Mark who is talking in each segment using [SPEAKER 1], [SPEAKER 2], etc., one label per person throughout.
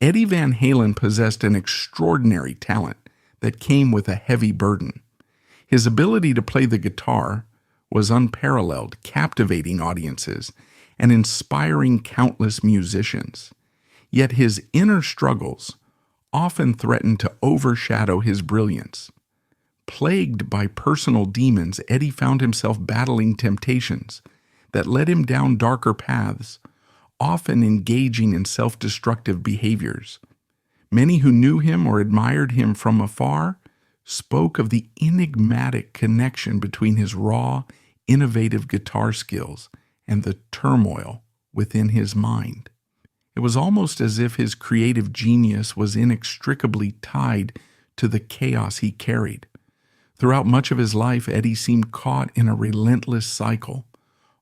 [SPEAKER 1] Eddie Van Halen possessed an extraordinary talent that came with a heavy burden. His ability to play the guitar was unparalleled, captivating audiences and inspiring countless musicians. Yet his inner struggles often threatened to overshadow his brilliance. Plagued by personal demons, Eddie found himself battling temptations that led him down darker paths, often engaging in self-destructive behaviors. Many who knew him or admired him from afar spoke of the enigmatic connection between his raw, innovative guitar skills and the turmoil within his mind. It was almost as if his creative genius was inextricably tied to the chaos he carried. Throughout much of his life, Eddie seemed caught in a relentless cycle.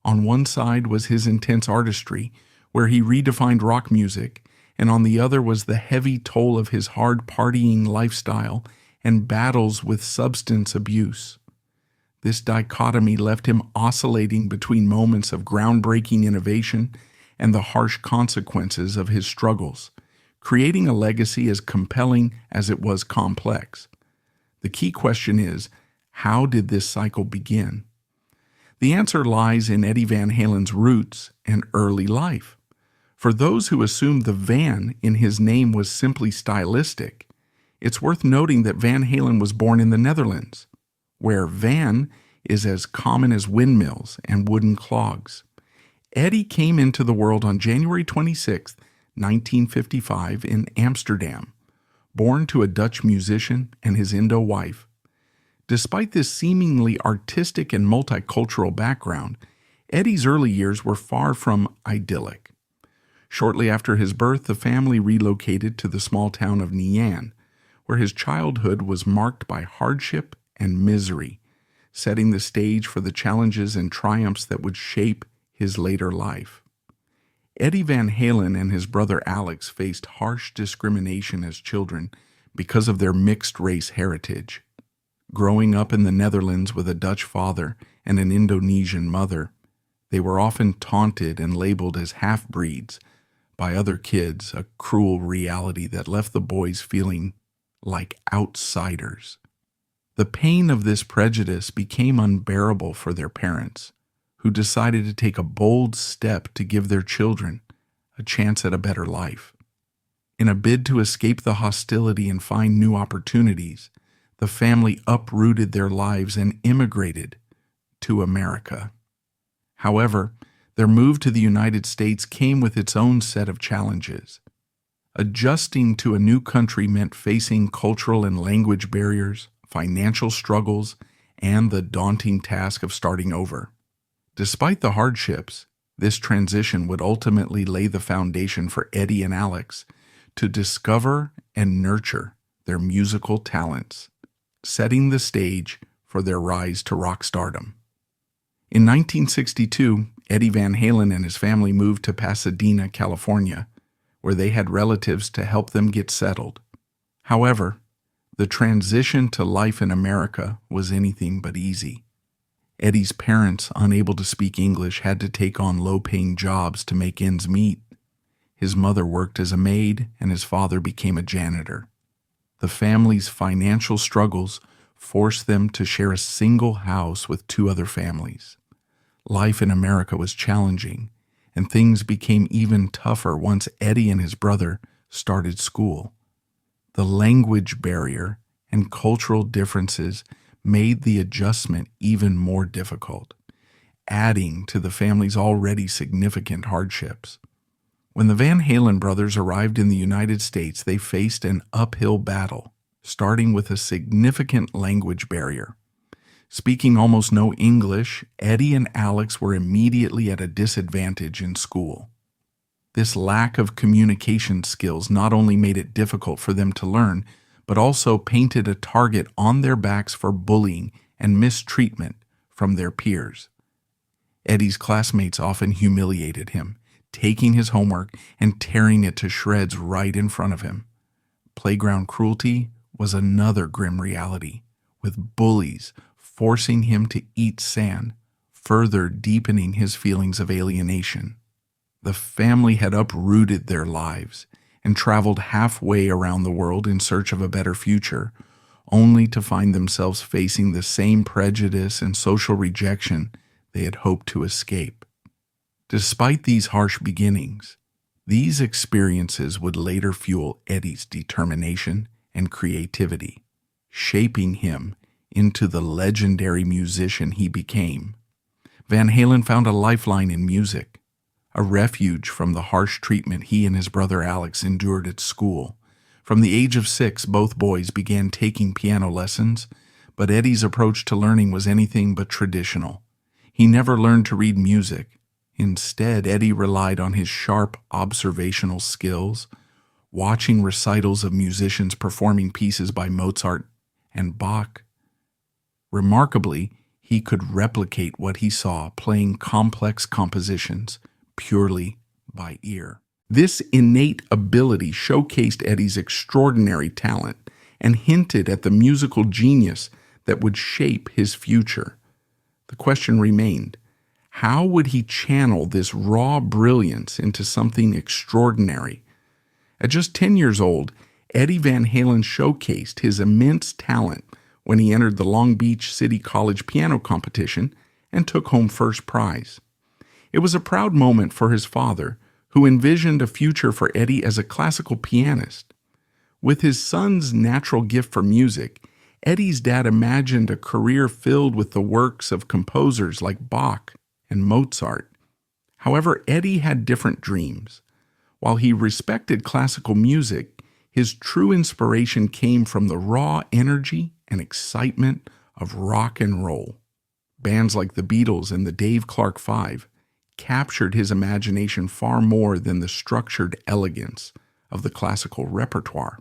[SPEAKER 1] On one side was his intense artistry, where he redefined rock music, and on the other was the heavy toll of his hard partying lifestyle and battles with substance abuse. This dichotomy left him oscillating between moments of groundbreaking innovation and the harsh consequences of his struggles, creating a legacy as compelling as it was complex. The key question is, how did this cycle begin? The answer lies in Eddie Van Halen's roots and early life. For those who assumed the Van in his name was simply stylistic, it's worth noting that Van Halen was born in the Netherlands, where van is as common as windmills and wooden clogs. Eddie came into the world on January 26, 1955 in Amsterdam, born to a Dutch musician and his Indo wife. Despite this seemingly artistic and multicultural background, Eddie's early years were far from idyllic. Shortly after his birth, the family relocated to the small town of Nian, where his childhood was marked by hardship and misery, setting the stage for the challenges and triumphs that would shape his later life. Eddie Van Halen and his brother Alex faced harsh discrimination as children because of their mixed-race heritage. Growing up in the Netherlands with a Dutch father and an Indonesian mother, they were often taunted and labeled as half-breeds by other kids, a cruel reality that left the boys feeling like outsiders. The pain of this prejudice became unbearable for their parents, who decided to take a bold step to give their children a chance at a better life. In a bid to escape the hostility and find new opportunities, the family uprooted their lives and immigrated to America. However, their move to the United States came with its own set of challenges. Adjusting to a new country meant facing cultural and language barriers, financial struggles, and the daunting task of starting over. Despite the hardships, this transition would ultimately lay the foundation for Eddie and Alex to discover and nurture their musical talents, setting the stage for their rise to rock stardom. In 1962, Eddie Van Halen and his family moved to Pasadena, California, where they had relatives to help them get settled. However, the transition to life in America was anything but easy. Eddie's parents, unable to speak English, had to take on low-paying jobs to make ends meet. His mother worked as a maid, and his father became a janitor. The family's financial struggles forced them to share a single house with two other families. Life in America was challenging, and things became even tougher once Eddie and his brother started school. The language barrier and cultural differences made the adjustment even more difficult, adding to the family's already significant hardships. When the Van Halen brothers arrived in the United States, they faced an uphill battle, starting with a significant language barrier. Speaking almost no English, Eddie and Alex were immediately at a disadvantage in school. This lack of communication skills not only made it difficult for them to learn, but also painted a target on their backs for bullying and mistreatment from their peers. Eddie's classmates often humiliated him, taking his homework and tearing it to shreds right in front of him. Playground cruelty was another grim reality, with bullies forcing him to eat sand, further deepening his feelings of alienation. The family had uprooted their lives, and traveled halfway around the world in search of a better future, only to find themselves facing the same prejudice and social rejection they had hoped to escape. Despite these harsh beginnings, these experiences would later fuel Eddie's determination and creativity, shaping him into the legendary musician he became. Van Halen found a lifeline in music, a refuge from the harsh treatment he and his brother Alex endured at school. From the age of 6, both boys began taking piano lessons, but Eddie's approach to learning was anything but traditional. He never learned to read music. Instead, Eddie relied on his sharp observational skills, watching recitals of musicians performing pieces by Mozart and Bach. Remarkably, he could replicate what he saw, playing complex compositions purely by ear. This innate ability showcased Eddie's extraordinary talent and hinted at the musical genius that would shape his future. The question remained, how would he channel this raw brilliance into something extraordinary? At just 10 years old, Eddie Van Halen showcased his immense talent when he entered the Long Beach City College piano competition and took home first prize. It was a proud moment for his father, who envisioned a future for Eddie as a classical pianist. With his son's natural gift for music, Eddie's dad imagined a career filled with the works of composers like Bach and Mozart. However, Eddie had different dreams. While he respected classical music, his true inspiration came from the raw energy and excitement of rock and roll. Bands like the Beatles and the Dave Clark Five captured his imagination far more than the structured elegance of the classical repertoire.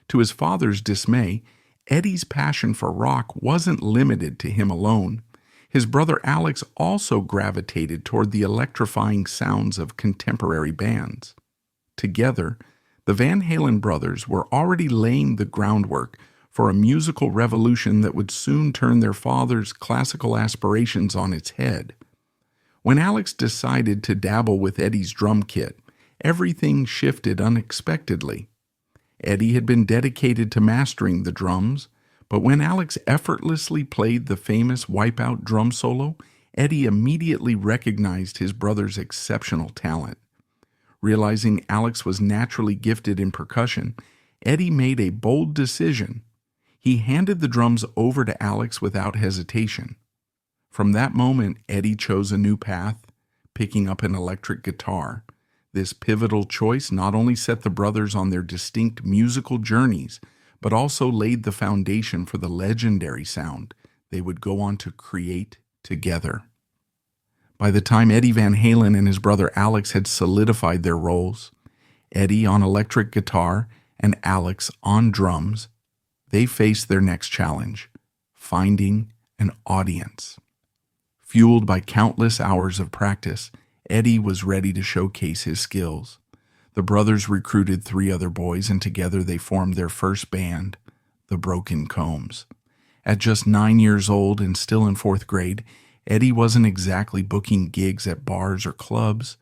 [SPEAKER 1] To his father's dismay, Eddie's passion for rock wasn't limited to him alone. His brother Alex also gravitated toward the electrifying sounds of contemporary bands. Together, the Van Halen brothers were already laying the groundwork for a musical revolution that would soon turn their father's classical aspirations on its head. When Alex decided to dabble with Eddie's drum kit, everything shifted unexpectedly. Eddie had been dedicated to mastering the drums, but when Alex effortlessly played the famous Wipeout drum solo, Eddie immediately recognized his brother's exceptional talent. Realizing Alex was naturally gifted in percussion, Eddie made a bold decision. He handed the drums over to Alex without hesitation. From that moment, Eddie chose a new path, picking up an electric guitar. This pivotal choice not only set the brothers on their distinct musical journeys, but also laid the foundation for the legendary sound they would go on to create together. By the time Eddie Van Halen and his brother Alex had solidified their roles, Eddie on electric guitar and Alex on drums, they faced their next challenge, finding an audience. Fueled by countless hours of practice, Eddie was ready to showcase his skills. The brothers recruited 3 other boys, and together they formed their first band, the Broken Combs. At just 9 years old and still in 4th grade, Eddie wasn't exactly booking gigs at bars or clubs.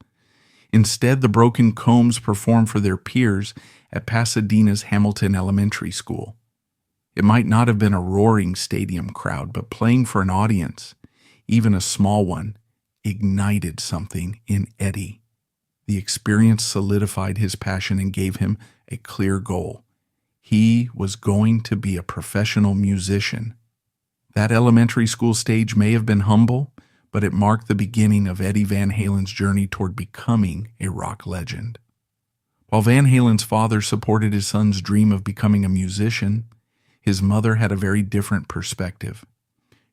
[SPEAKER 1] Instead, the Broken Combs performed for their peers at Pasadena's Hamilton Elementary School. It might not have been a roaring stadium crowd, but playing for an audience, even a small one, ignited something in Eddie. The experience solidified his passion and gave him a clear goal. He was going to be a professional musician. That elementary school stage may have been humble, but it marked the beginning of Eddie Van Halen's journey toward becoming a rock legend. While Van Halen's father supported his son's dream of becoming a musician, his mother had a very different perspective.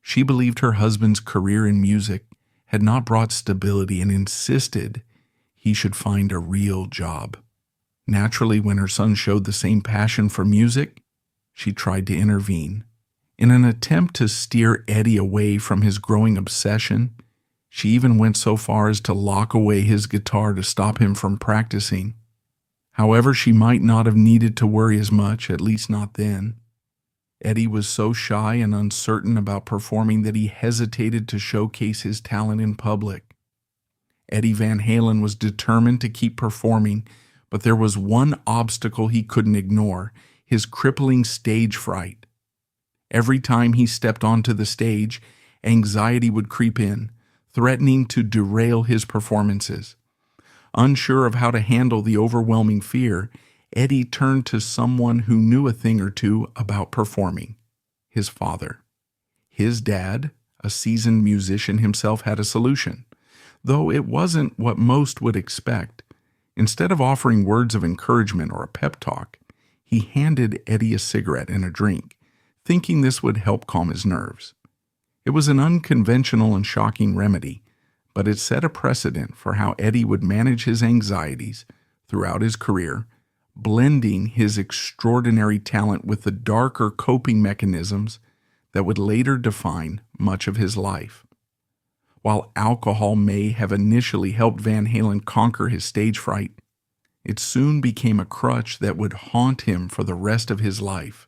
[SPEAKER 1] She believed her husband's career in music had not brought stability and insisted he should find a real job. Naturally, when her son showed the same passion for music, she tried to intervene. In an attempt to steer Eddie away from his growing obsession, she even went so far as to lock away his guitar to stop him from practicing. However, she might not have needed to worry as much, at least not then. Eddie was so shy and uncertain about performing that he hesitated to showcase his talent in public. Eddie Van Halen was determined to keep performing, But there was one obstacle he couldn't ignore: his crippling stage fright. Every time he stepped onto the stage, anxiety would creep in, threatening to derail his performances. Unsure of how to handle the overwhelming fear, Eddie turned to someone who knew a thing or two about performing: his father. His dad, a seasoned musician himself, had a solution, though it wasn't what most would expect. Instead of offering words of encouragement or a pep talk, he handed Eddie a cigarette and a drink, thinking this would help calm his nerves. It was an unconventional and shocking remedy, but it set a precedent for how Eddie would manage his anxieties throughout his career, blending his extraordinary talent with the darker coping mechanisms that would later define much of his life. While alcohol may have initially helped Van Halen conquer his stage fright, it soon became a crutch that would haunt him for the rest of his life.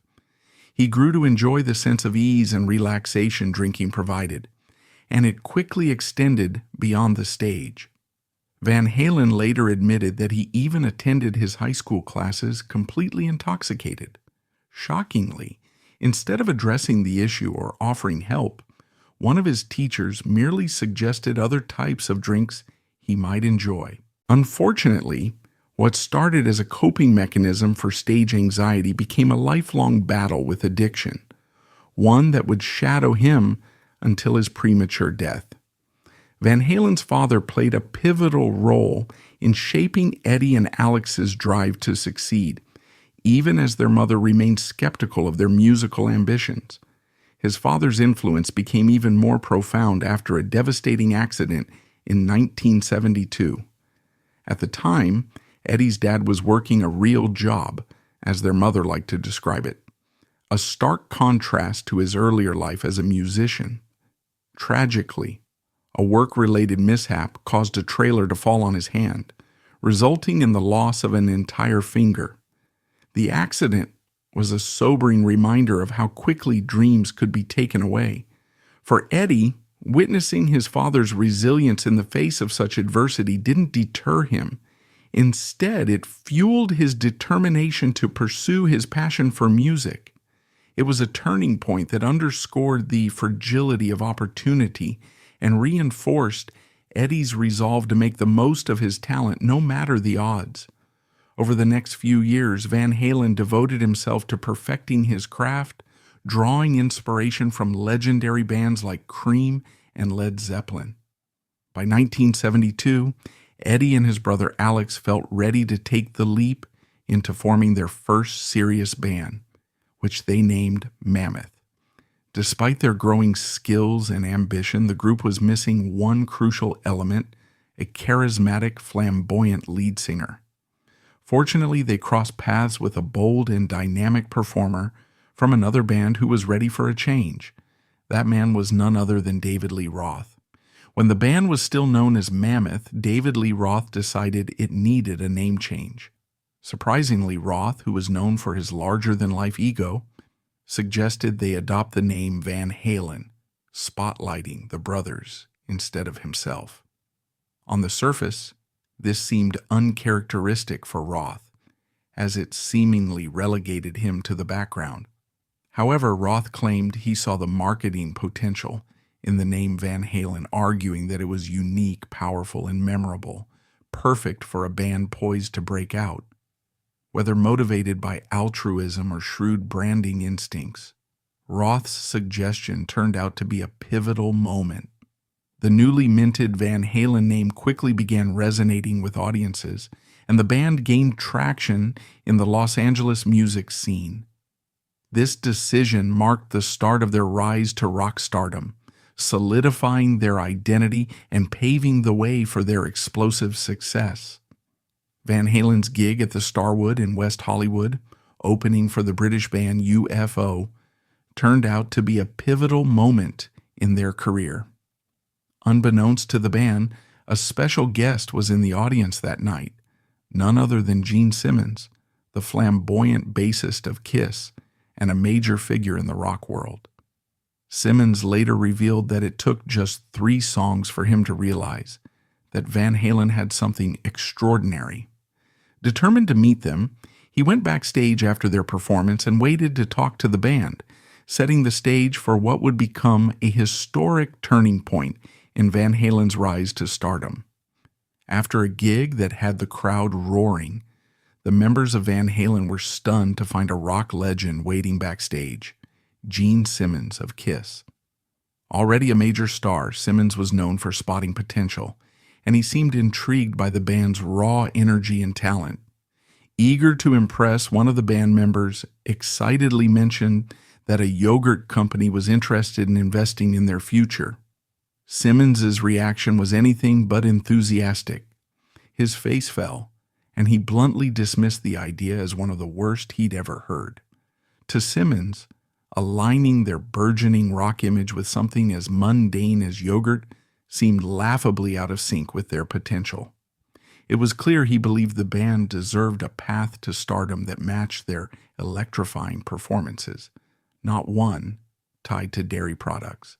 [SPEAKER 1] He grew to enjoy the sense of ease and relaxation drinking provided, and it quickly extended beyond the stage. Van Halen later admitted that he even attended his high school classes completely intoxicated. Shockingly, instead of addressing the issue or offering help, one of his teachers merely suggested other types of drinks he might enjoy. Unfortunately, what started as a coping mechanism for stage anxiety became a lifelong battle with addiction, one that would shadow him until his premature death. Van Halen's father played a pivotal role in shaping Eddie and Alex's drive to succeed, even as their mother remained skeptical of their musical ambitions. His father's influence became even more profound after a devastating accident in 1972. At the time, Eddie's dad was working a real job, as their mother liked to describe it, a stark contrast to his earlier life as a musician. Tragically, a work-related mishap caused a trailer to fall on his hand, resulting in the loss of an entire finger. The accident was a sobering reminder of how quickly dreams could be taken away. For Eddie, witnessing his father's resilience in the face of such adversity didn't deter him. Instead, it fueled his determination to pursue his passion for music. It was a turning point that underscored the fragility of opportunity and reinforced Eddie's resolve to make the most of his talent no matter the odds. Over the next few years, Van Halen devoted himself to perfecting his craft, drawing inspiration from legendary bands like Cream and Led Zeppelin. By 1972, Eddie and his brother Alex felt ready to take the leap into forming their first serious band, which they named Mammoth. Despite their growing skills and ambition, the group was missing one crucial element: a charismatic, flamboyant lead singer. Fortunately, they crossed paths with a bold and dynamic performer from another band who was ready for a change. That man was none other than David Lee Roth. When the band was still known as Mammoth, David Lee Roth decided it needed a name change. Surprisingly, Roth, who was known for his larger-than-life ego, suggested they adopt the name Van Halen, spotlighting the brothers instead of himself. On the surface, this seemed uncharacteristic for Roth, as it seemingly relegated him to the background. However, Roth claimed he saw the marketing potential in the name Van Halen, arguing that it was unique, powerful, and memorable, perfect for a band poised to break out. Whether motivated by altruism or shrewd branding instincts, Roth's suggestion turned out to be a pivotal moment. The newly minted Van Halen name quickly began resonating with audiences, and the band gained traction in the Los Angeles music scene. This decision marked the start of their rise to rock stardom, solidifying their identity and paving the way for their explosive success. Van Halen's gig at the Starwood in West Hollywood, opening for the British band UFO, turned out to be a pivotal moment in their career. Unbeknownst to the band, a special guest was in the audience that night, none other than Gene Simmons, the flamboyant bassist of Kiss and a major figure in the rock world. Simmons later revealed that it took just 3 songs for him to realize that Van Halen had something extraordinary. Determined to meet them, he went backstage after their performance and waited to talk to the band, setting the stage for what would become a historic turning point in Van Halen's rise to stardom. After a gig that had the crowd roaring, the members of Van Halen were stunned to find a rock legend waiting backstage, Gene Simmons of Kiss. Already a major star, Simmons was known for spotting potential, and he seemed intrigued by the band's raw energy and talent. Eager to impress, one of the band members excitedly mentioned that a yogurt company was interested in investing in their future. Simmons's reaction was anything but enthusiastic. His face fell, and he bluntly dismissed the idea as one of the worst he'd ever heard. To Simmons, aligning their burgeoning rock image with something as mundane as yogurt seemed laughably out of sync with their potential. It was clear he believed the band deserved a path to stardom that matched their electrifying performances, not one tied to dairy products.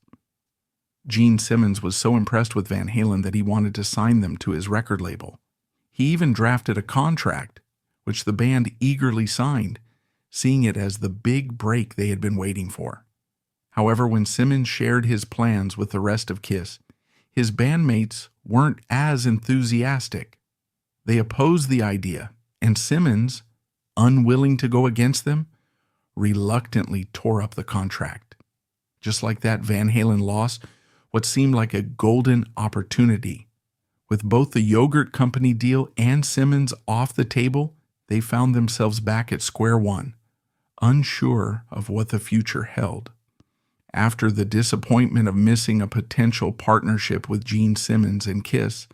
[SPEAKER 1] Gene Simmons was so impressed with Van Halen that he wanted to sign them to his record label. He even drafted a contract, which the band eagerly signed, seeing it as the big break they had been waiting for. However, when Simmons shared his plans with the rest of Kiss, his bandmates weren't as enthusiastic. They opposed the idea, and Simmons, unwilling to go against them, reluctantly tore up the contract. Just like that, Van Halen lost what seemed like a golden opportunity. With both the yogurt company deal and Simmons off the table, they found themselves back at square one, unsure of what the future held. After the disappointment of missing a potential partnership with Gene Simmons and Kiss,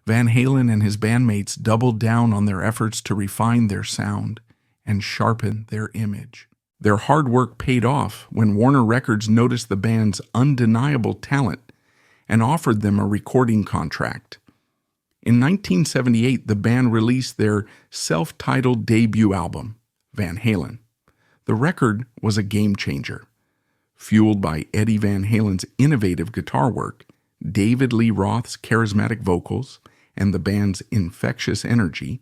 [SPEAKER 1] Van Halen and his bandmates doubled down on their efforts to refine their sound and sharpen their image. Their hard work paid off when Warner Records noticed the band's undeniable talent and offered them a recording contract. In 1978, the band released their self-titled debut album, Van Halen. The record was a game changer. Fueled by Eddie Van Halen's innovative guitar work, David Lee Roth's charismatic vocals, and the band's infectious energy,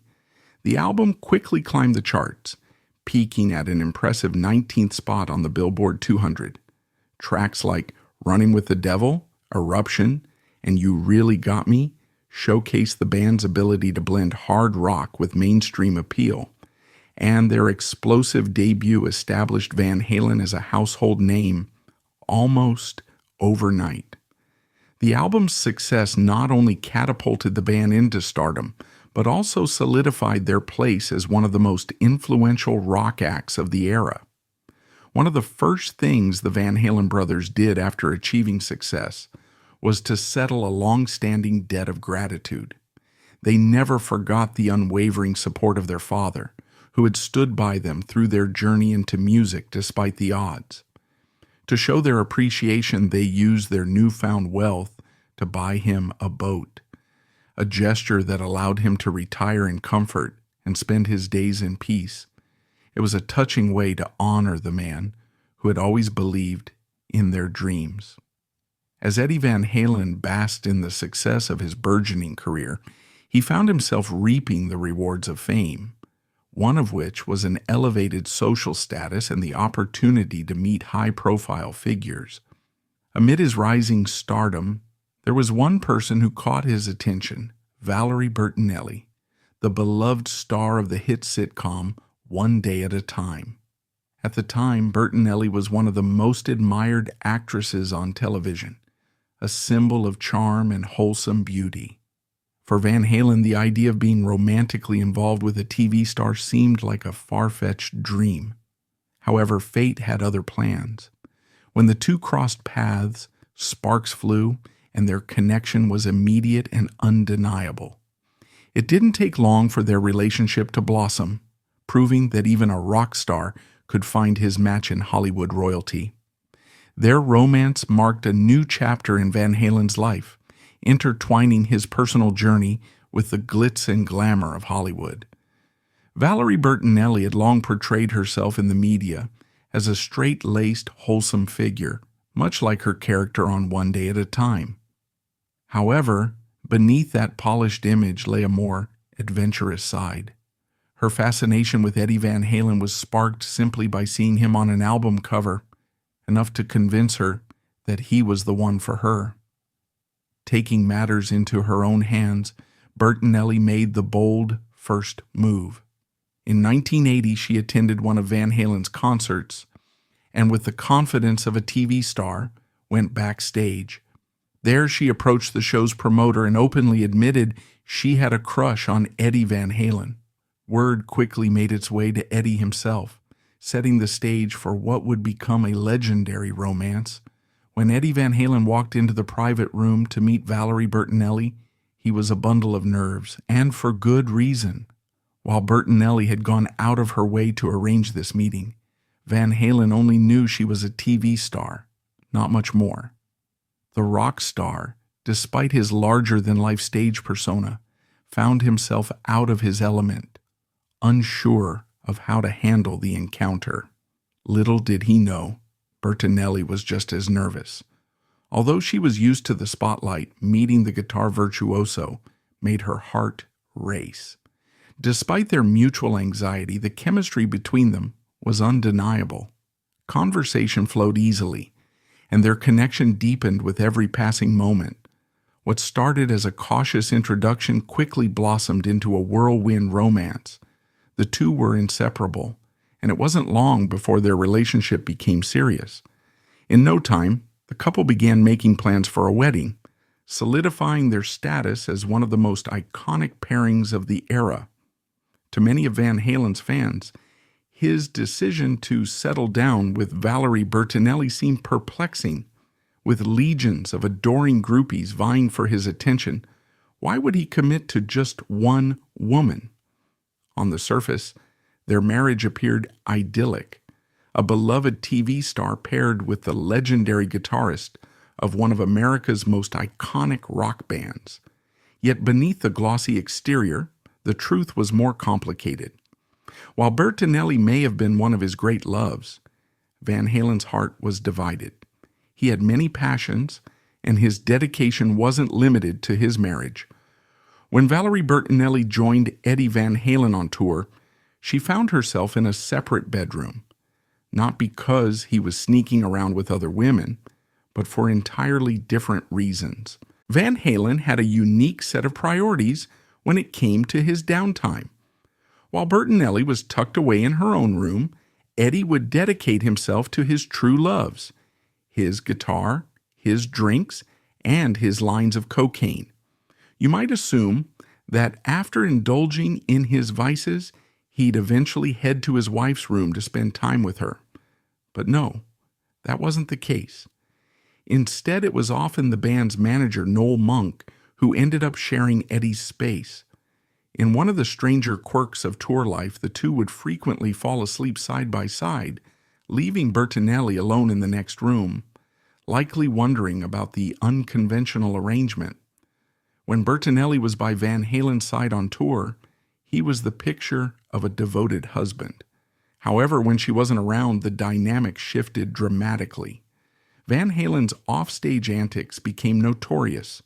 [SPEAKER 1] the album quickly climbed the charts, peaking at an impressive 19th spot on the Billboard 200. Tracks like Running with the Devil, Eruption, and You Really Got Me showcased the band's ability to blend hard rock with mainstream appeal, and their explosive debut established Van Halen as a household name almost overnight. The album's success not only catapulted the band into stardom, but also solidified their place as one of the most influential rock acts of the era. One of the first things the Van Halen brothers did after achieving success was to settle a long-standing debt of gratitude. They never forgot the unwavering support of their father, who had stood by them through their journey into music despite the odds. To show their appreciation, they used their newfound wealth to buy him a boat, a gesture that allowed him to retire in comfort and spend his days in peace. It was a touching way to honor the man who had always believed in their dreams. As Eddie Van Halen basked in the success of his burgeoning career, he found himself reaping the rewards of fame, one of which was an elevated social status and the opportunity to meet high-profile figures. Amid his rising stardom, there was one person who caught his attention, Valerie Bertinelli, the beloved star of the hit sitcom One Day at a Time. At the time, Bertinelli was one of the most admired actresses on television, a symbol of charm and wholesome beauty. For Van Halen, the idea of being romantically involved with a TV star seemed like a far-fetched dream. However, fate had other plans. When the two crossed paths, sparks flew, and their connection was immediate and undeniable. It didn't take long for their relationship to blossom, proving that even a rock star could find his match in Hollywood royalty. Their romance marked a new chapter in Van Halen's life, intertwining his personal journey with the glitz and glamour of Hollywood. Valerie Bertinelli had long portrayed herself in the media as a straight-laced, wholesome figure, much like her character on One Day at a Time. However, beneath that polished image lay a more adventurous side. Her fascination with Eddie Van Halen was sparked simply by seeing him on an album cover, enough to convince her that he was the one for her. Taking matters into her own hands, Bertinelli made the bold first move. In 1980, she attended one of Van Halen's concerts, and with the confidence of a TV star, went backstage. There she approached the show's promoter and openly admitted she had a crush on Eddie Van Halen. Word quickly made its way to Eddie himself, setting the stage for what would become a legendary romance. When Eddie Van Halen walked into the private room to meet Valerie Bertinelli, he was a bundle of nerves, and for good reason. While Bertinelli had gone out of her way to arrange this meeting, Van Halen only knew she was a TV star, not much more. The rock star, despite his larger-than-life stage persona, found himself out of his element, unsure of how to handle the encounter. Little did he know, Bertinelli was just as nervous. Although she was used to the spotlight, meeting the guitar virtuoso made her heart race. Despite their mutual anxiety, the chemistry between them was undeniable. Conversation flowed easily, and their connection deepened with every passing moment. What started as a cautious introduction quickly blossomed into a whirlwind romance. The two were inseparable, and it wasn't long before their relationship became serious. In no time, the couple began making plans for a wedding, solidifying their status as one of the most iconic pairings of the era. To many of Van Halen's fans, his decision to settle down with Valerie Bertinelli seemed perplexing. With legions of adoring groupies vying for his attention, why would he commit to just one woman? On the surface, their marriage appeared idyllic, a beloved TV star paired with the legendary guitarist of one of America's most iconic rock bands. Yet beneath the glossy exterior, the truth was more complicated. While Bertinelli may have been one of his great loves, Van Halen's heart was divided. He had many passions, and his dedication wasn't limited to his marriage. When Valerie Bertinelli joined Eddie Van Halen on tour, she found herself in a separate bedroom, not because he was sneaking around with other women, but for entirely different reasons. Van Halen had a unique set of priorities when it came to his downtime. While Bertinelli was tucked away in her own room, Eddie would dedicate himself to his true loves, his guitar, his drinks, and his lines of cocaine. You might assume that after indulging in his vices, he'd eventually head to his wife's room to spend time with her. But no, that wasn't the case. Instead, it was often the band's manager, Noel Monk, who ended up sharing Eddie's space. In one of the stranger quirks of tour life, the two would frequently fall asleep side by side, leaving Bertinelli alone in the next room, likely wondering about the unconventional arrangement. When Bertinelli was by Van Halen's side on tour, he was the picture of a devoted husband. However, when she wasn't around, the dynamic shifted dramatically. Van Halen's offstage antics became notorious,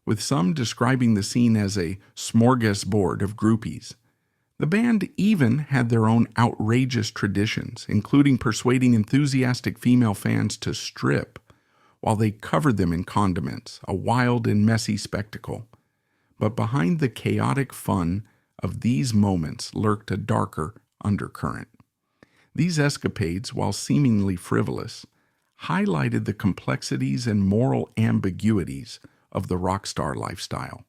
[SPEAKER 1] with some describing the scene as a smorgasbord of groupies. The band even had their own outrageous traditions, including persuading enthusiastic female fans to strip while they covered them in condiments, a wild and messy spectacle. But behind the chaotic fun of these moments lurked a darker undercurrent. These escapades, while seemingly frivolous, highlighted the complexities and moral ambiguities of the rock star lifestyle.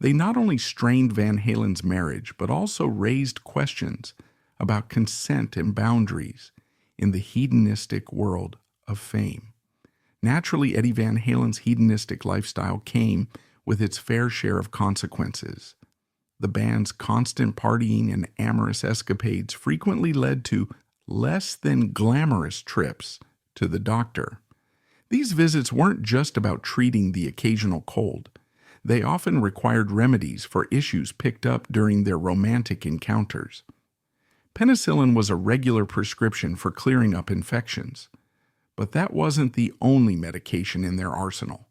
[SPEAKER 1] They not only strained Van Halen's marriage, but also raised questions about consent and boundaries in the hedonistic world of fame. Naturally, Eddie Van Halen's hedonistic lifestyle came with its fair share of consequences. The band's constant partying and amorous escapades frequently led to less than glamorous trips to the doctor. These visits weren't just about treating the occasional cold. They often required remedies for issues picked up during their romantic encounters. Penicillin was a regular prescription for clearing up infections, but that wasn't the only medication in their arsenal.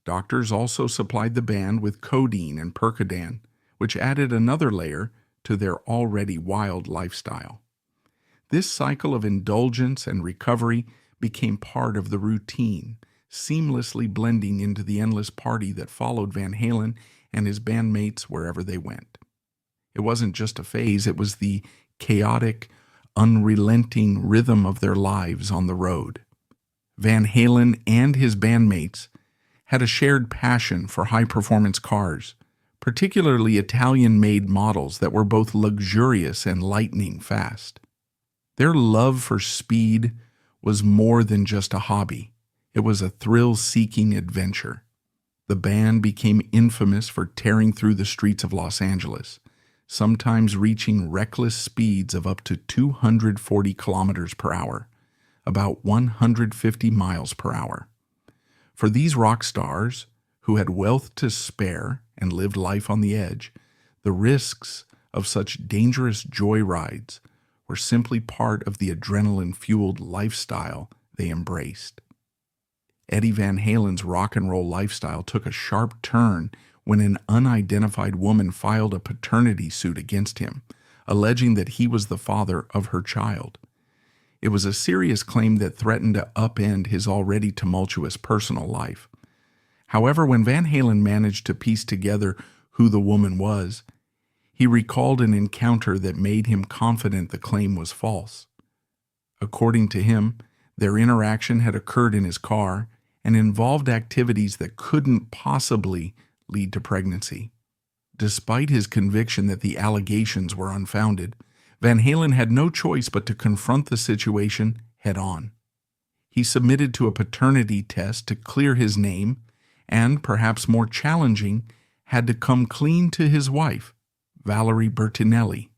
[SPEAKER 1] Doctors also supplied the band with codeine and Percodan, which added another layer to their already wild lifestyle. This cycle of indulgence and recovery became part of the routine, seamlessly blending into the endless party that followed Van Halen and his bandmates wherever they went. It wasn't just a phase, it was the chaotic, unrelenting rhythm of their lives on the road. Van Halen and his bandmates had a shared passion for high-performance cars, particularly Italian-made models that were both luxurious and lightning fast. Their love for speed was more than just a hobby. It was a thrill-seeking adventure. The band became infamous for tearing through the streets of Los Angeles, sometimes reaching reckless speeds of up to 240 kilometers per hour, about 150 miles per hour. For these rock stars, who had wealth to spare and lived life on the edge, the risks of such dangerous joyrides were simply part of the adrenaline-fueled lifestyle they embraced. Eddie Van Halen's rock and roll lifestyle took a sharp turn when an unidentified woman filed a paternity suit against him, alleging that he was the father of her child. It was a serious claim that threatened to upend his already tumultuous personal life. However, when Van Halen managed to piece together who the woman was, he recalled an encounter that made him confident the claim was false. According to him, their interaction had occurred in his car and involved activities that couldn't possibly lead to pregnancy. Despite his conviction that the allegations were unfounded, Van Halen had no choice but to confront the situation head-on. He submitted to a paternity test to clear his name and, perhaps more challenging, had to come clean to his wife, Valerie Bertinelli.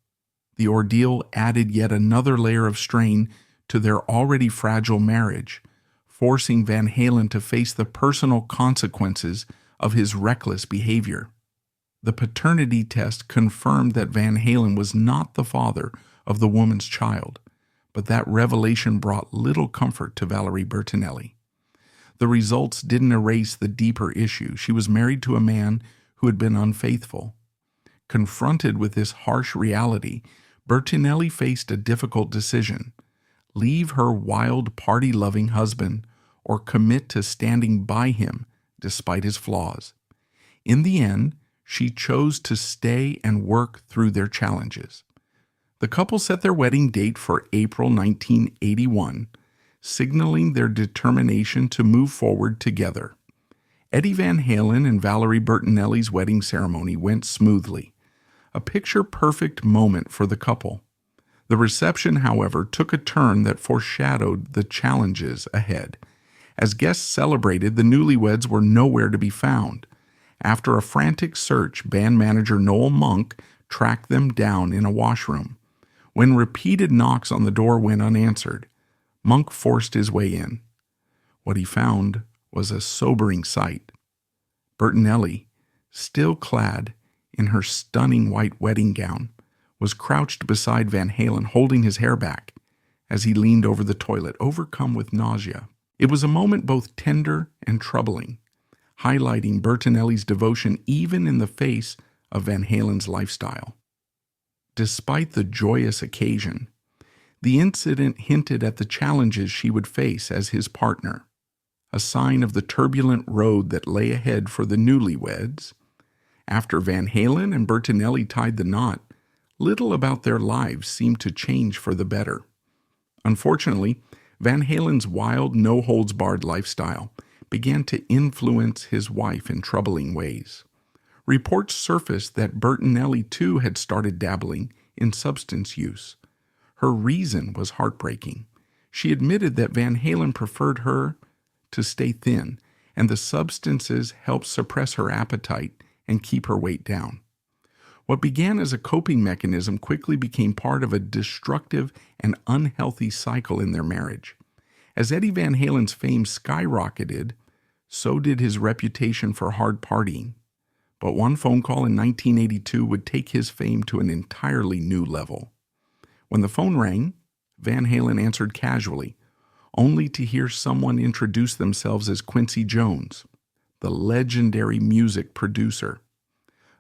[SPEAKER 1] The ordeal added yet another layer of strain to their already fragile marriage, forcing Van Halen to face the personal consequences of his reckless behavior. The paternity test confirmed that Van Halen was not the father of the woman's child, but that revelation brought little comfort to Valerie Bertinelli. The results didn't erase the deeper issue. She was married to a man who had been unfaithful. Confronted with this harsh reality, Bertinelli faced a difficult decision: leave her wild, party-loving husband or commit to standing by him despite his flaws. In the end, she chose to stay and work through their challenges. The couple set their wedding date for April 1981, signaling their determination to move forward together. Eddie Van Halen and Valerie Bertinelli's wedding ceremony went smoothly, a picture-perfect moment for the couple. The reception, however, took a turn that foreshadowed the challenges ahead. As guests celebrated, the newlyweds were nowhere to be found. After a frantic search, band manager Noel Monk tracked them down in a washroom. When repeated knocks on the door went unanswered, Monk forced his way in. What he found was a sobering sight. Bertinelli, still clad in her stunning white wedding gown, was crouched beside Van Halen, holding his hair back as he leaned over the toilet, overcome with nausea. It was a moment both tender and troubling, highlighting Bertinelli's devotion even in the face of Van Halen's lifestyle. Despite the joyous occasion, the incident hinted at the challenges she would face as his partner, a sign of the turbulent road that lay ahead for the newlyweds. After Van Halen and Bertinelli tied the knot, little about their lives seemed to change for the better. Unfortunately, Van Halen's wild, no-holds-barred lifestyle began to influence his wife in troubling ways. Reports surfaced that Bertinelli too had started dabbling in substance use. Her reason was heartbreaking. She admitted that Van Halen preferred her to stay thin, and the substances helped suppress her appetite and keep her weight down. What began as a coping mechanism quickly became part of a destructive and unhealthy cycle in their marriage. As Eddie Van Halen's fame skyrocketed, so did his reputation for hard partying. But one phone call in 1982 would take his fame to an entirely new level. When the phone rang, Van Halen answered casually, only to hear someone introduce themselves as Quincy Jones, the legendary music producer.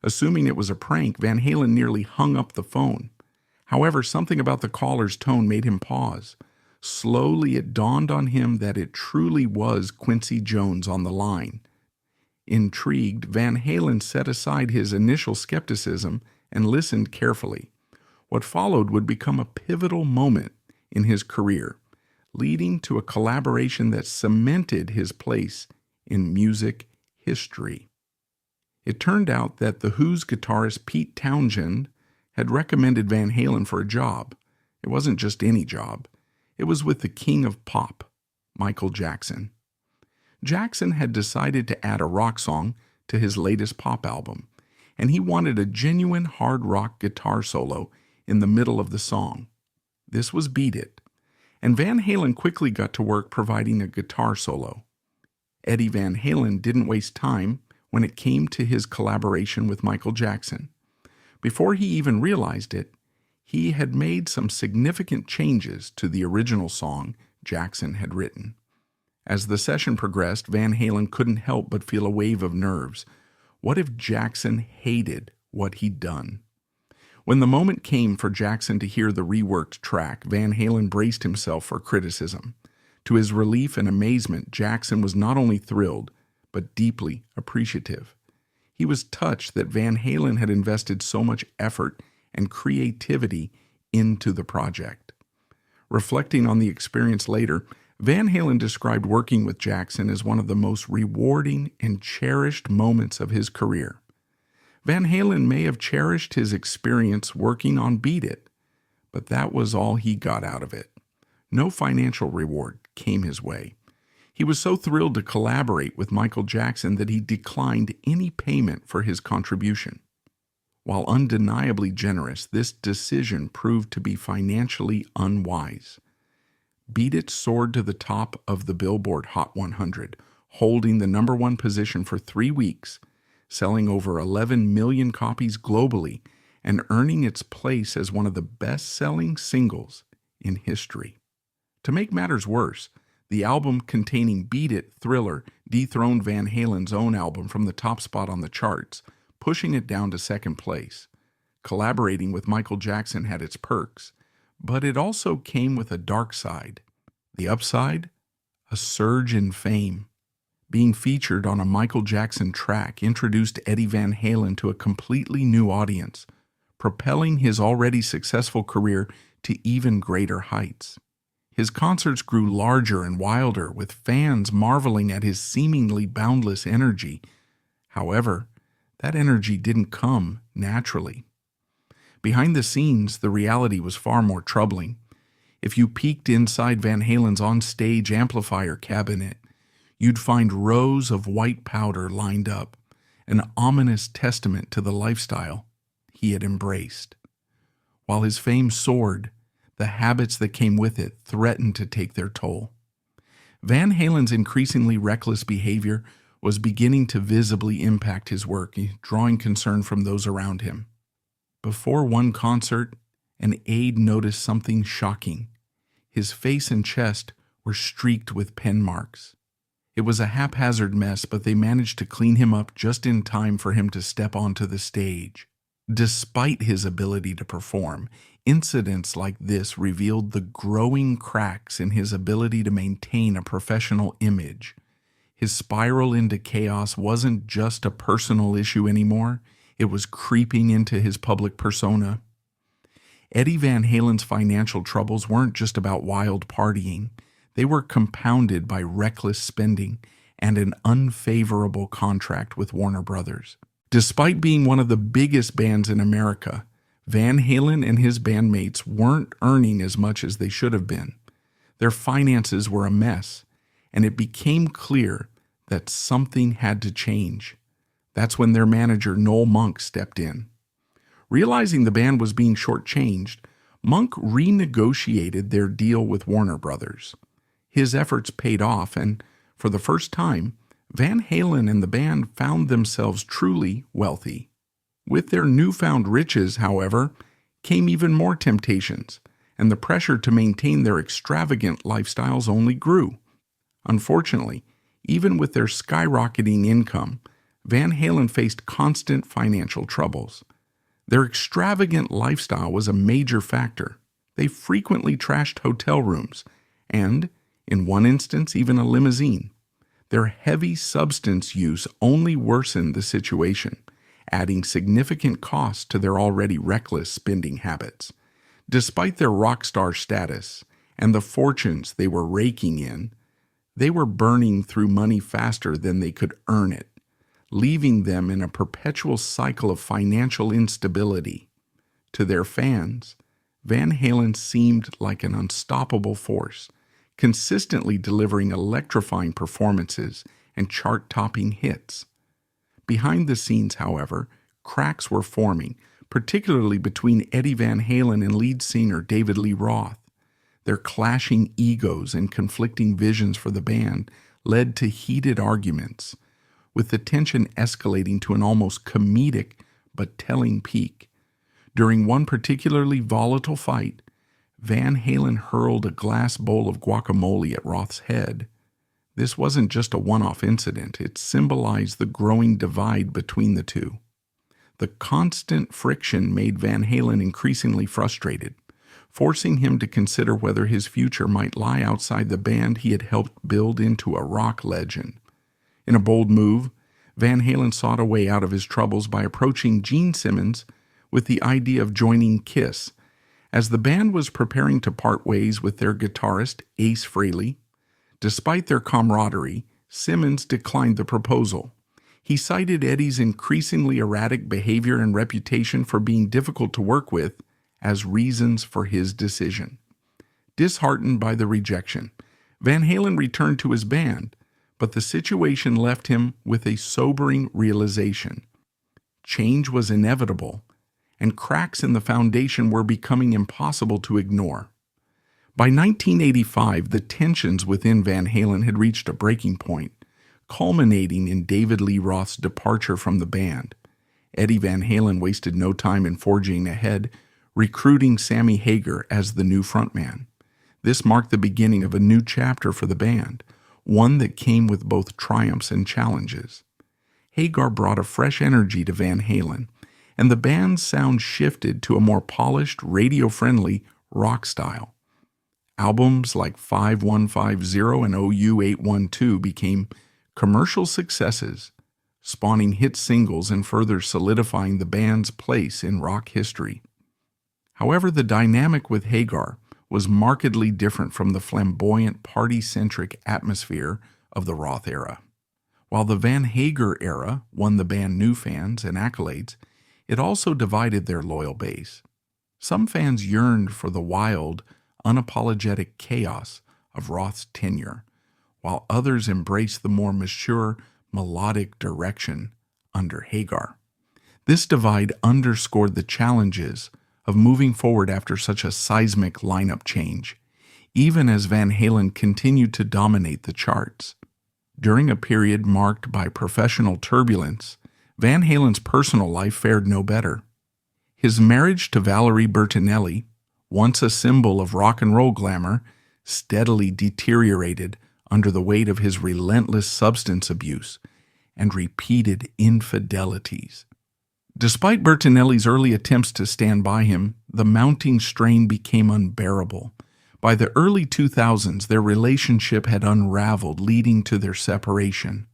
[SPEAKER 1] Assuming it was a prank, Van Halen nearly hung up the phone. However, something about the caller's tone made him pause. Slowly, it dawned on him that it truly was Quincy Jones on the line. Intrigued, Van Halen set aside his initial skepticism and listened carefully. What followed would become a pivotal moment in his career, leading to a collaboration that cemented his place in music history. It turned out that The Who's guitarist Pete Townshend had recommended Van Halen for a job. It wasn't just any job. It was with the king of pop, Michael Jackson. Jackson had decided to add a rock song to his latest pop album, and he wanted a genuine hard rock guitar solo in the middle of the song. This was Beat It, and Van Halen quickly got to work providing a guitar solo. Eddie Van Halen didn't waste time when it came to his collaboration with Michael Jackson. Before he even realized it, he had made some significant changes to the original song Jackson had written. As the session progressed, Van Halen couldn't help but feel a wave of nerves. What if Jackson hated what he'd done? When the moment came for Jackson to hear the reworked track, Van Halen braced himself for criticism. To his relief and amazement, Jackson was not only thrilled, but deeply appreciative. He was touched that Van Halen had invested so much effort and creativity into the project. Reflecting on the experience later, Van Halen described working with Jackson as one of the most rewarding and cherished moments of his career. Van Halen may have cherished his experience working on Beat It, but that was all he got out of it. No financial reward came his way. He was so thrilled to collaborate with Michael Jackson that he declined any payment for his contribution. While undeniably generous, this decision proved to be financially unwise. Beat It soared to the top of the Billboard Hot 100, holding the #1 position for 3 weeks, selling over 11 million copies globally, and earning its place as one of the best-selling singles in history. To make matters worse, the album containing Beat It, Thriller dethroned Van Halen's own album from the top spot on the charts, pushing it down to second place. Collaborating with Michael Jackson had its perks, but it also came with a dark side. The upside? A surge in fame. Being featured on a Michael Jackson track introduced Eddie Van Halen to a completely new audience, propelling his already successful career to even greater heights. His concerts grew larger and wilder, with fans marveling at his seemingly boundless energy. However, that energy didn't come naturally. Behind the scenes, the reality was far more troubling. If you peeked inside Van Halen's on-stage amplifier cabinet, you'd find rows of white powder lined up, an ominous testament to the lifestyle he had embraced. While his fame soared, the habits that came with it threatened to take their toll. Van Halen's increasingly reckless behavior was beginning to visibly impact his work, drawing concern from those around him. Before one concert, an aide noticed something shocking. His face and chest were streaked with pen marks. It was a haphazard mess, but they managed to clean him up just in time for him to step onto the stage. Despite his ability to perform, incidents like this revealed the growing cracks in his ability to maintain a professional image. His spiral into chaos wasn't just a personal issue anymore. It was creeping into his public persona. Eddie Van Halen's financial troubles weren't just about wild partying. They were compounded by reckless spending and an unfavorable contract with Warner Brothers. Despite being one of the biggest bands in America, Van Halen and his bandmates weren't earning as much as they should have been. Their finances were a mess, and it became clear that something had to change. That's when their manager, Noel Monk, stepped in. Realizing the band was being shortchanged, Monk renegotiated their deal with Warner Brothers. His efforts paid off, and for the first time, Van Halen and the band found themselves truly wealthy. With their newfound riches, however, came even more temptations, and the pressure to maintain their extravagant lifestyles only grew. Unfortunately, even with their skyrocketing income, Van Halen faced constant financial troubles. Their extravagant lifestyle was a major factor. They frequently trashed hotel rooms and, in one instance, even a limousine. Their heavy substance use only worsened the situation, adding significant costs to their already reckless spending habits. Despite their rock star status and the fortunes they were raking in, they were burning through money faster than they could earn it, leaving them in a perpetual cycle of financial instability. To their fans, Van Halen seemed like an unstoppable force, consistently delivering electrifying performances and chart-topping hits. Behind the scenes, however, cracks were forming, particularly between Eddie Van Halen and lead singer David Lee Roth. Their clashing egos and conflicting visions for the band led to heated arguments, with the tension escalating to an almost comedic but telling peak. During one particularly volatile fight, Van Halen hurled a glass bowl of guacamole at Roth's head. This wasn't just a one-off incident, it symbolized the growing divide between the two. The constant friction made Van Halen increasingly frustrated, forcing him to consider whether his future might lie outside the band he had helped build into a rock legend. In a bold move, Van Halen sought a way out of his troubles by approaching Gene Simmons with the idea of joining Kiss. As the band was preparing to part ways with their guitarist, Ace Frehley, despite their camaraderie, Simmons declined the proposal. He cited Eddie's increasingly erratic behavior and reputation for being difficult to work with as reasons for his decision. Disheartened by the rejection, Van Halen returned to his band, but the situation left him with a sobering realization. Change was inevitable, and cracks in the foundation were becoming impossible to ignore. By 1985, the tensions within Van Halen had reached a breaking point, culminating in David Lee Roth's departure from the band. Eddie Van Halen wasted no time in forging ahead, recruiting Sammy Hagar as the new frontman. This marked the beginning of a new chapter for the band, one that came with both triumphs and challenges. Hagar brought a fresh energy to Van Halen, and the band's sound shifted to a more polished, radio-friendly rock style. Albums like 5150 and OU812 became commercial successes, spawning hit singles and further solidifying the band's place in rock history. However, the dynamic with Hagar was markedly different from the flamboyant, party-centric atmosphere of the Roth era. While the Van Hagar era won the band new fans and accolades, it also divided their loyal base. Some fans yearned for the wild, unapologetic chaos of Roth's tenure, while others embraced the more mature, melodic direction under Hagar. This divide underscored the challenges of moving forward after such a seismic lineup change, even as Van Halen continued to dominate the charts. During a period marked by professional turbulence, Van Halen's personal life fared no better. His marriage to Valerie Bertinelli, once a symbol of rock and roll glamour, steadily deteriorated under the weight of his relentless substance abuse and repeated infidelities. Despite Bertinelli's early attempts to stand by him, the mounting strain became unbearable. By the early 2000s, their relationship had unraveled, leading to their separation.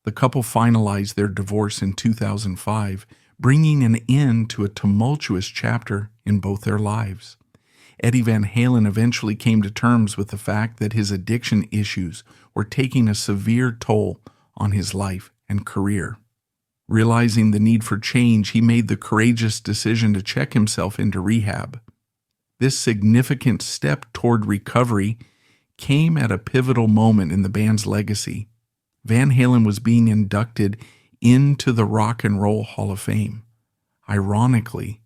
[SPEAKER 1] The couple finalized their divorce in 2005, bringing an end to a tumultuous chapter in both their lives. Eddie Van Halen eventually came to terms with the fact that his addiction issues were taking a severe toll on his life and career. Realizing the need for change, he made the courageous decision to check himself into rehab. This significant step toward recovery came at a pivotal moment in the band's legacy. Van Halen was being inducted into the Rock and Roll Hall of Fame. Ironically,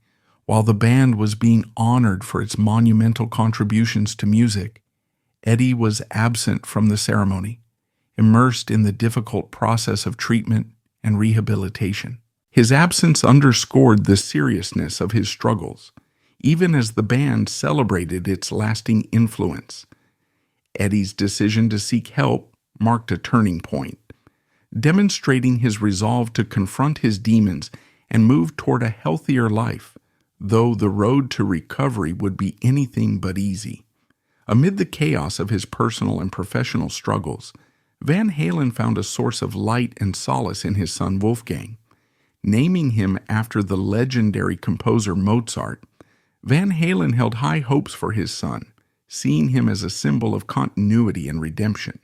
[SPEAKER 1] while the band was being honored for its monumental contributions to music, Eddie was absent from the ceremony, immersed in the difficult process of treatment and rehabilitation. His absence underscored the seriousness of his struggles, even as the band celebrated its lasting influence. Eddie's decision to seek help marked a turning point. demonstrating his resolve to confront his demons and move toward a healthier life, though the road to recovery would be anything but easy. Amid the chaos of his personal and professional struggles, Van Halen found a source of light and solace in his son Wolfgang. Naming him after the legendary composer Mozart, Van Halen held high hopes for his son, seeing him as a symbol of continuity and redemption.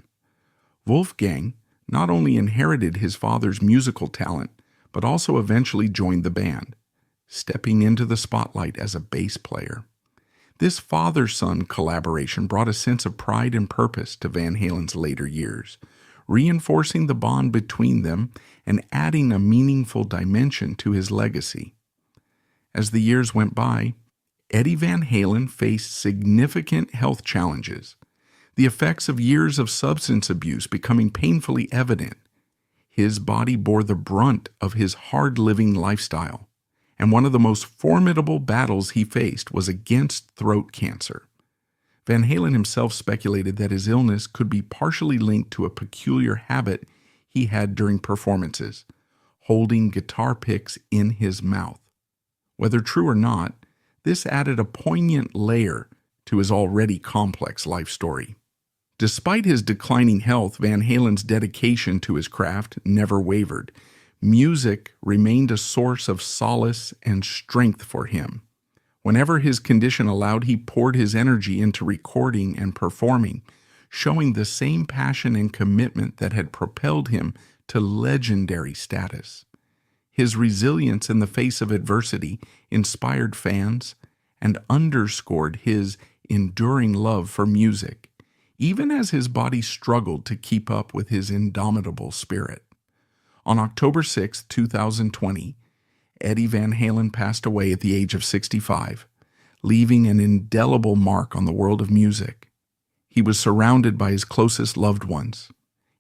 [SPEAKER 1] Wolfgang not only inherited his father's musical talent, but also eventually joined the band, stepping into the spotlight as a bass player. This father-son collaboration brought a sense of pride and purpose to Van Halen's later years, reinforcing the bond between them and adding a meaningful dimension to his legacy. As the years went by, Eddie Van Halen faced significant health challenges, the effects of years of substance abuse becoming painfully evident. His body bore the brunt of his hard-living lifestyle, and one of the most formidable battles he faced was against throat cancer. Van Halen himself speculated that his illness could be partially linked to a peculiar habit he had during performances, holding guitar picks in his mouth. Whether true or not, this added a poignant layer to his already complex life story. Despite his declining health, Van Halen's dedication to his craft never wavered. Music remained a source of solace and strength for him. Whenever his condition allowed, he poured his energy into recording and performing, showing the same passion and commitment that had propelled him to legendary status. His resilience in the face of adversity inspired fans and underscored his enduring love for music, even as his body struggled to keep up with his indomitable spirit. On October 6, 2020, Eddie Van Halen passed away at the age of 65, leaving an indelible mark on the world of music. He was surrounded by his closest loved ones,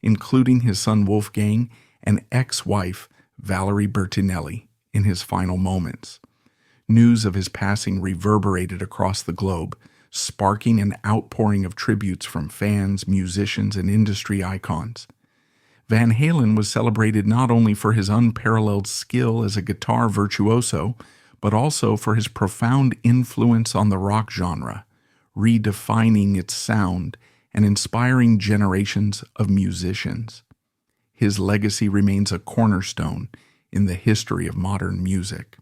[SPEAKER 1] including his son Wolfgang and ex-wife Valerie Bertinelli, in his final moments. News of his passing reverberated across the globe, sparking an outpouring of tributes from fans, musicians, and industry icons. Van Halen was celebrated not only for his unparalleled skill as a guitar virtuoso, but also for his profound influence on the rock genre, redefining its sound and inspiring generations of musicians. His legacy remains a cornerstone in the history of modern music.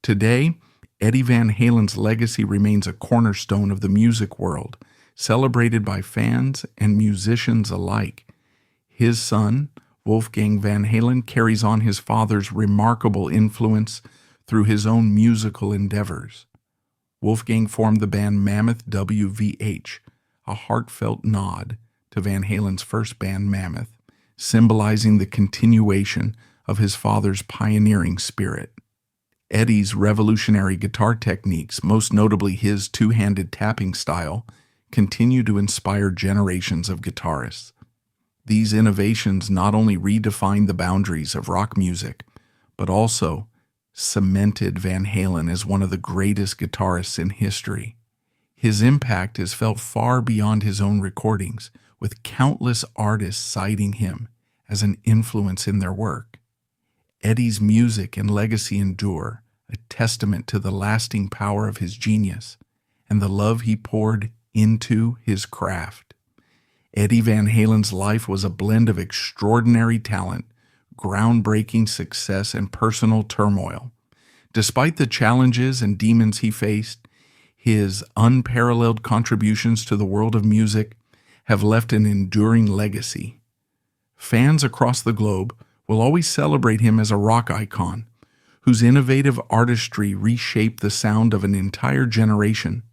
[SPEAKER 1] Today, Eddie Van Halen's legacy remains a cornerstone of the music world, celebrated by fans and musicians alike. His son, Wolfgang Van Halen, carries on his father's remarkable influence through his own musical endeavors. Wolfgang formed the band Mammoth WVH, a heartfelt nod to Van Halen's first band Mammoth, symbolizing the continuation of his father's pioneering spirit. Eddie's revolutionary guitar techniques, most notably his two-handed tapping style, continue to inspire generations of guitarists. These innovations not only redefined the boundaries of rock music, but also cemented Van Halen as one of the greatest guitarists in history. His impact is felt far beyond his own recordings, with countless artists citing him as an influence in their work. Eddie's music and legacy endure, a testament to the lasting power of his genius and the love he poured into his craft. Eddie Van Halen's life was a blend of extraordinary talent, groundbreaking success, and personal turmoil. Despite the challenges and demons he faced, his unparalleled contributions to the world of music have left an enduring legacy. Fans across the globe will always celebrate him as a rock icon, whose innovative artistry reshaped the sound of an entire generation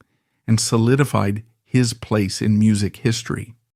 [SPEAKER 1] and solidified his place in music history.